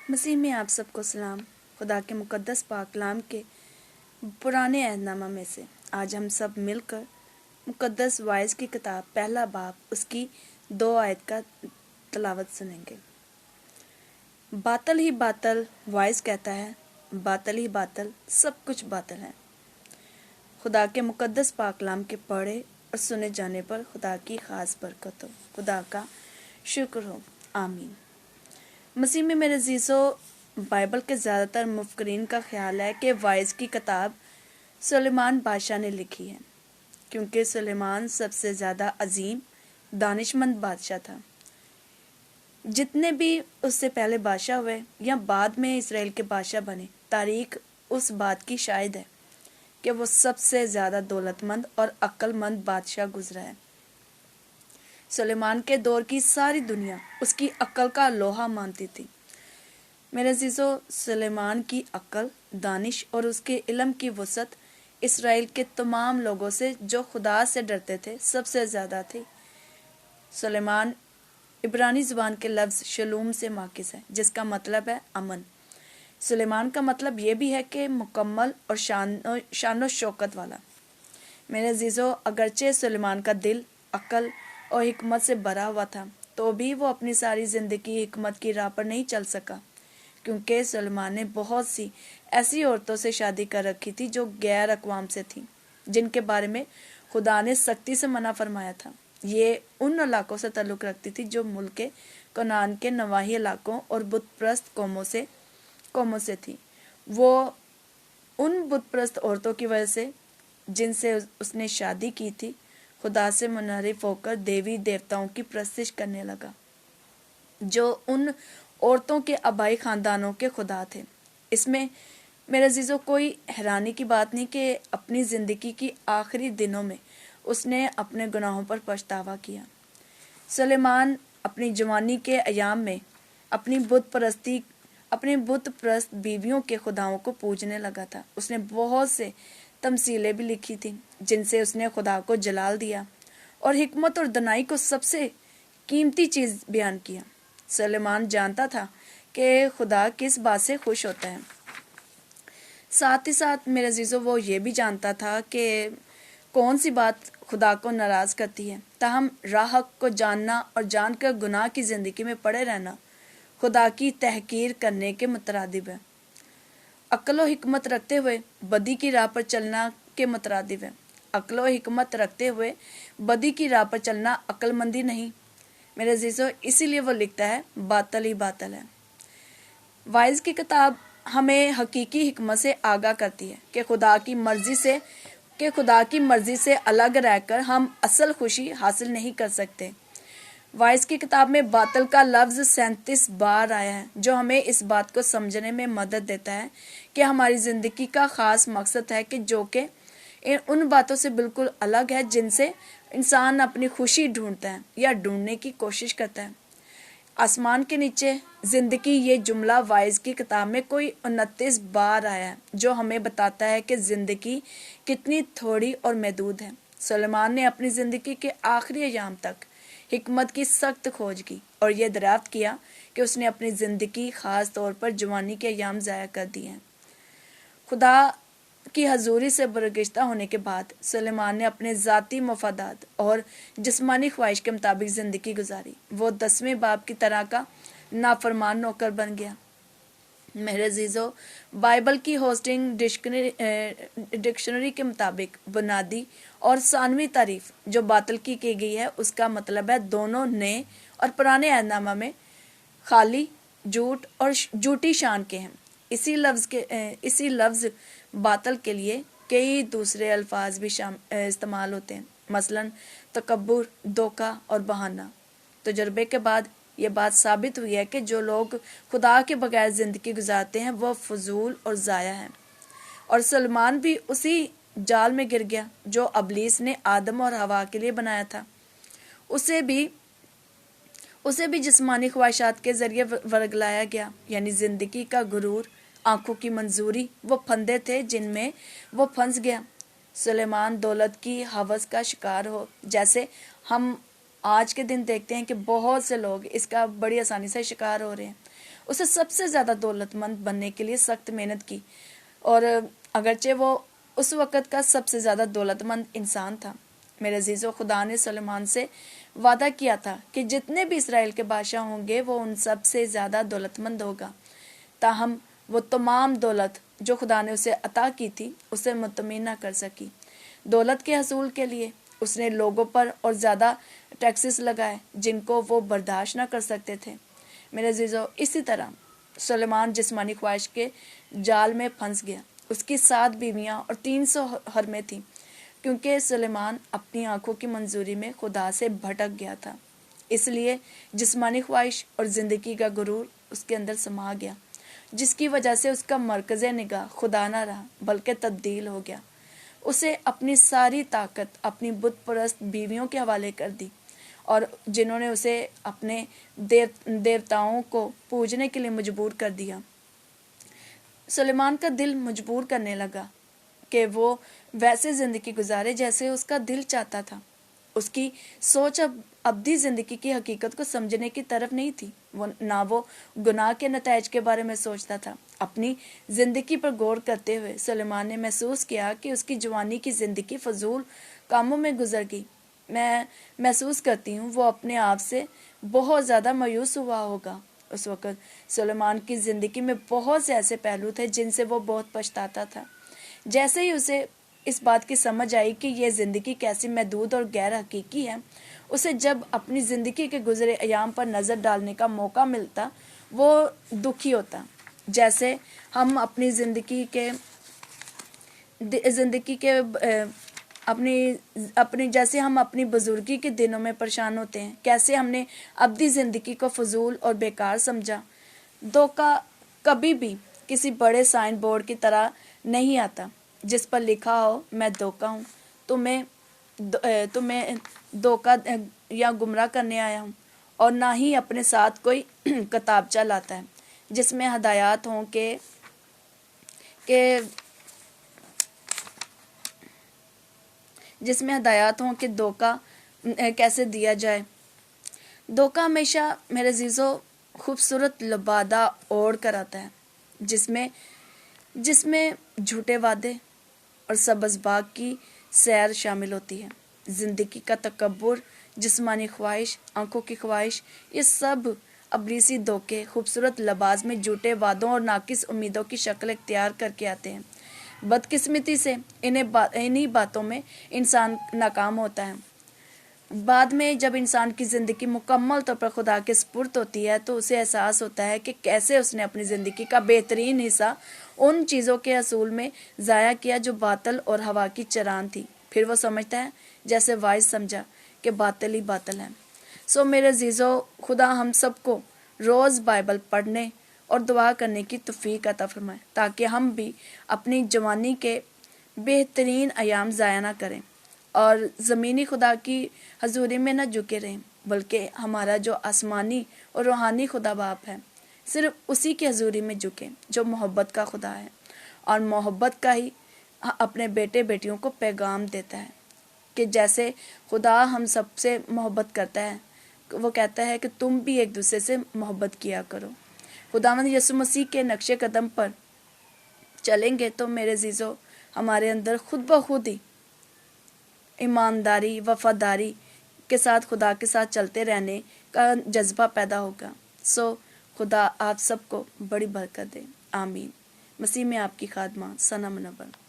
مسیح میں آپ سب کو سلام۔ خدا کے مقدس پاک کلام کے پرانے عہد نامہ میں سے آج ہم سب مل کر مقدس وائز کی کتاب پہلا باب اس کی 2 آیت کا تلاوت سنیں گے۔ باطل ہی باطل، وائز کہتا ہے، باطل ہی باطل، سب کچھ باطل ہے۔ خدا کے مقدس پاک کلام کے پڑھے اور سنے جانے پر خدا کی خاص برکت ہو، خدا کا شکر ہو، آمین۔ مسیح میں میرے عزیزو، بائبل کے زیادہ تر مفکرین کا خیال ہے کہ وائز کی کتاب سلیمان بادشاہ نے لکھی ہے، کیونکہ سلیمان سب سے زیادہ عظیم دانش مند بادشاہ تھا۔ جتنے بھی اس سے پہلے بادشاہ ہوئے یا بعد میں اسرائیل کے بادشاہ بنے، تاریخ اس بات کی شاہد ہے کہ وہ سب سے زیادہ دولت مند اور عقل مند بادشاہ گزرا ہے۔ سلیمان کے دور کی ساری دنیا اس کی عقل کا لوہا مانتی تھی۔ میرے عزیزو، سلیمان کی عقل، دانش اور اس کے علم کی وسعت اسرائیل کے تمام لوگوں سے جو خدا سے ڈرتے تھے سب سے زیادہ تھی۔ سلیمان عبرانی زبان کے لفظ شلوم سے ماخوذ ہے، جس کا مطلب ہے امن۔ سلیمان کا مطلب یہ بھی ہے کہ مکمل اور شان و شوکت والا۔ میرے عزیزو، اگرچہ سلیمان کا دل عقل اور حکمت سے بھرا ہوا تھا، تو بھی وہ اپنی ساری زندگی حکمت کی راہ پر نہیں چل سکا، کیونکہ سلیمان نے بہت سی ایسی عورتوں سے شادی کر رکھی تھی جو غیر اقوام سے تھیں، جن کے بارے میں خدا نے سختی سے منع فرمایا تھا۔ یہ ان علاقوں سے تعلق رکھتی تھی جو ملک کنعان کے نواحی علاقوں اور بت پرست قوموں سے تھی۔ وہ ان بت پرست عورتوں کی وجہ سے جن سے اس نے شادی کی تھی، خدا سے منحرف ہو کر دیوی دیوتاؤں کی پرستش کرنے لگا، جو ان عورتوں کے آبائی خاندانوں کے خدا تھے۔ اس میں میرے عزیزوں کوئی حیرانی کی بات نہیں کہ اپنی زندگی کی آخری دنوں میں اس نے اپنے گناہوں پر پچھتاوا کیا۔ سلیمان اپنی جوانی کے ایام میں اپنی بت پرست بیویوں کے خداؤں کو پوجنے لگا تھا۔ اس نے بہت سے تمثیلیں بھی لکھی تھیں جن سے اس نے خدا کو جلال دیا اور حکمت اور دانائی کو سب سے قیمتی چیز بیان کیا۔ سلیمان جانتا تھا کہ خدا کس بات سے خوش ہوتا ہے، ساتھ ہی ساتھ میرے عزیزو وہ یہ بھی جانتا تھا کہ کون سی بات خدا کو ناراض کرتی ہے۔ تاہم راہ حق کو جاننا اور جان کر گناہ کی زندگی میں پڑے رہنا خدا کی تحقیر کرنے کے مترادف ہے۔ عقل و حکمت رکھتے ہوئے بدی کی راہ پر چلنا کے مترادف ہے۔ عقل و حکمت رکھتے ہوئے بدی کی راہ پر چلنا عقل مندی نہیں، میرے عزیزو، اسی لیے وہ لکھتا ہے باطل ہی باطل ہے۔ وائز کی کتاب ہمیں حقیقی حکمت سے آگاہ کرتی ہے کہ خدا کی مرضی سے الگ رہ کر ہم اصل خوشی حاصل نہیں کر سکتے۔ وائز کی کتاب میں باطل کا لفظ 37 بار آیا ہے، جو ہمیں اس بات کو سمجھنے میں مدد دیتا ہے کہ ہماری زندگی کا خاص مقصد ہے جو کہ ان باتوں سے بالکل الگ ہے جن سے انسان اپنی خوشی ڈھونڈتا ہے یا ڈھونڈنے کی کوشش کرتا ہے۔ آسمان کے نیچے زندگی، یہ جملہ وائز کی کتاب میں کوئی 29 بار آیا ہے، جو ہمیں بتاتا ہے کہ زندگی کتنی تھوڑی اور محدود ہے۔ سلیمان نے اپنی زندگی کے آخری ایام تک حکمت کی سخت کھوج کی اور یہ دریافت کیا کہ اس نے اپنی زندگی، خاص طور پر جوانی کے ایام، ضائع کر دیے ہیں۔ خدا کی حضوری سے برگشتہ ہونے کے بعد سلیمان نے اپنے ذاتی مفادات اور جسمانی خواہش کے مطابق زندگی گزاری۔ وہ 10ویں باب کی طرح کا نافرمان نوکر بن گیا۔ میرے عزیزو، بائبل کی ہوسٹنگ ڈکشنری کے مطابق بنیادی اور ثانوی تعریف جو باطل کی گئی ہے، اس کا مطلب ہے دونوں نئے اور پرانے عہد نامہ میں خالی، جھوٹ اور جھوٹی شان کے ہیں۔ اسی لفظ باطل کے لیے کئی دوسرے الفاظ بھی استعمال ہوتے ہیں، مثلا تکبر، دھوکہ اور بہانہ۔ تجربے کے بعد یہ بات ثابت ہوئی ہے کہ جو لوگ خدا کے بغیر زندگی گزارتے ہیں وہ فضول اور ضائع ہیں، اور سلیمان بھی اسی جال میں گر گیا جو ابلیس نے آدم اور حوا کے لیے بنایا تھا۔ اسے بھی جسمانی خواہشات کے ذریعے ورگلایا گیا، یعنی زندگی کا غرور، آنکھوں کی منظوری، وہ پھندے تھے جن میں وہ پھنس گیا۔ سلیمان دولت کی ہوس کا شکار ہو، جیسے ہم آج کے دن دیکھتے ہیں کہ بہت سے لوگ اس کا بڑی آسانی سے شکار ہو رہے ہیں۔ اسے سب سے زیادہ دولت مند بننے کے لیے سخت محنت کی، اور اگرچہ وہ اس وقت کا سب سے زیادہ دولت مند انسان تھا۔ میرے عزیزو، خدا نے سلیمان سے وعدہ کیا تھا کہ جتنے بھی اسرائیل کے بادشاہ ہوں گے وہ ان سب سے زیادہ دولت مند ہوگا، تاہم وہ تمام دولت جو خدا نے اسے عطا کی تھی اسے مطمئن نہ کر سکی۔ دولت کے حصول کے لیے اس نے لوگوں پر اور زیادہ ٹیکسز لگائے جن کو وہ برداشت نہ کر سکتے تھے۔ میرے عزیزو، اسی طرح سلیمان جسمانی خواہش کے جال میں پھنس گیا۔ اس کی 7 بیویاں اور 300 حرمیں تھیں، کیونکہ سلیمان اپنی آنکھوں کی منظوری میں خدا سے بھٹک گیا تھا۔ اس لیے جسمانی خواہش اور زندگی کا غرور اس کے اندر سما گیا، جس کی وجہ سے اس کا مرکز نگاہ خدا نہ رہا بلکہ تبدیل ہو گیا۔ اسے اپنی ساری طاقت اپنی بت پرست بیویوں کے حوالے کر دی، اور جنہوں نے اسے اپنے دیوتاؤں کو پوجنے کے لیے مجبور کر دیا۔ سلیمان کا دل مجبور کرنے لگا کہ وہ ویسے زندگی گزارے جیسے اس کا دل چاہتا تھا۔ اس کی سوچ اب ابدی زندگی کی حقیقت کو سمجھنے کی طرف نہیں تھی۔ نہ وہ گناہ کے نتائج کے بارے میں سوچتا تھا۔ اپنی زندگی پر غور کرتے ہوئے سلیمان نے محسوس کیا کہ اس کی جوانی کی زندگی فضول کاموں میں گزر گئی۔ میں محسوس کرتی ہوں وہ اپنے آپ سے بہت زیادہ مایوس ہوا ہوگا۔ اس وقت سلیمان کی زندگی میں بہت سے ایسے پہلو تھے جن سے وہ بہت پچھتاتا تھا۔ جیسے ہی اسے اس بات کی سمجھ آئی کہ یہ زندگی کیسی محدود اور غیر حقیقی ہے، اسے جب اپنی زندگی کے گزرے ایام پر نظر ڈالنے کا موقع ملتا وہ دکھی ہوتا۔ جیسے ہم اپنی زندگی کے جیسے ہم اپنی بزرگی کے دنوں میں پریشان ہوتے ہیں، کیسے ہم نے ابدی زندگی کو فضول اور بیکار سمجھا۔ دھوکہ کبھی بھی کسی بڑے سائن بورڈ کی طرح نہیں آتا جس پر لکھا ہو میں دھوکہ ہوں، تمہیں دھوکہ یا گمراہ کرنے آیا ہوں، اور نہ ہی اپنے ساتھ کوئی کتابچہ لاتا ہے جس میں ہدایات ہوں کہ دھوکہ کیسے دیا جائے۔ دھوکہ ہمیشہ میرے عزیزو خوبصورت لبادہ اوڑھ کر آتا ہے، جس میں جھوٹے وعدے اور سبز باغ کی سیر شامل ہوتی ہے۔ زندگی کا تکبر، جسمانی خواہش، آنکھوں کی خواہش، یہ سب ابلیسی دھوکے خوبصورت لباس میں جھوٹے وعدوں اور ناقص امیدوں کی شکل اختیار کر کے آتے ہیں۔ بدقسمتی سے انہی باتوں میں انسان ناکام ہوتا ہے۔ بعد میں جب انسان کی زندگی مکمل طور پر خدا کے سپرد ہوتی ہے تو اسے احساس ہوتا ہے کہ کیسے اس نے اپنی زندگی کا بہترین حصہ ان چیزوں کے حصول میں ضائع کیا جو باطل اور ہوا کی چران تھی۔ پھر وہ سمجھتا ہے جیسے واعظ سمجھا کہ باطل ہی باطل ہے۔ میرے عزیزو، خدا ہم سب کو روز بائبل پڑھنے اور دعا کرنے کی توفیق عطا فرمائے تاکہ ہم بھی اپنی جوانی کے بہترین ایام ضائع نہ کریں اور زمینی خدا کی حضوری میں نہ جھکے رہیں، بلکہ ہمارا جو آسمانی اور روحانی خدا باپ ہے صرف اسی کی حضوری میں جھکیں جو محبت کا خدا ہے، اور محبت کا ہی اپنے بیٹے بیٹیوں کو پیغام دیتا ہے کہ جیسے خدا ہم سب سے محبت کرتا ہے، وہ کہتا ہے کہ تم بھی ایک دوسرے سے محبت کیا کرو۔ خداوند یسوع مسیح کے نقش قدم پر چلیں گے تو میرے عزیزو ہمارے اندر خود بخود ہی ایمانداری، وفاداری کے ساتھ خدا کے ساتھ چلتے رہنے کا جذبہ پیدا ہوگا۔ خدا آپ سب کو بڑی برکت دے، آمین۔ مسیح میں آپ کی خادمہ ثنا منور۔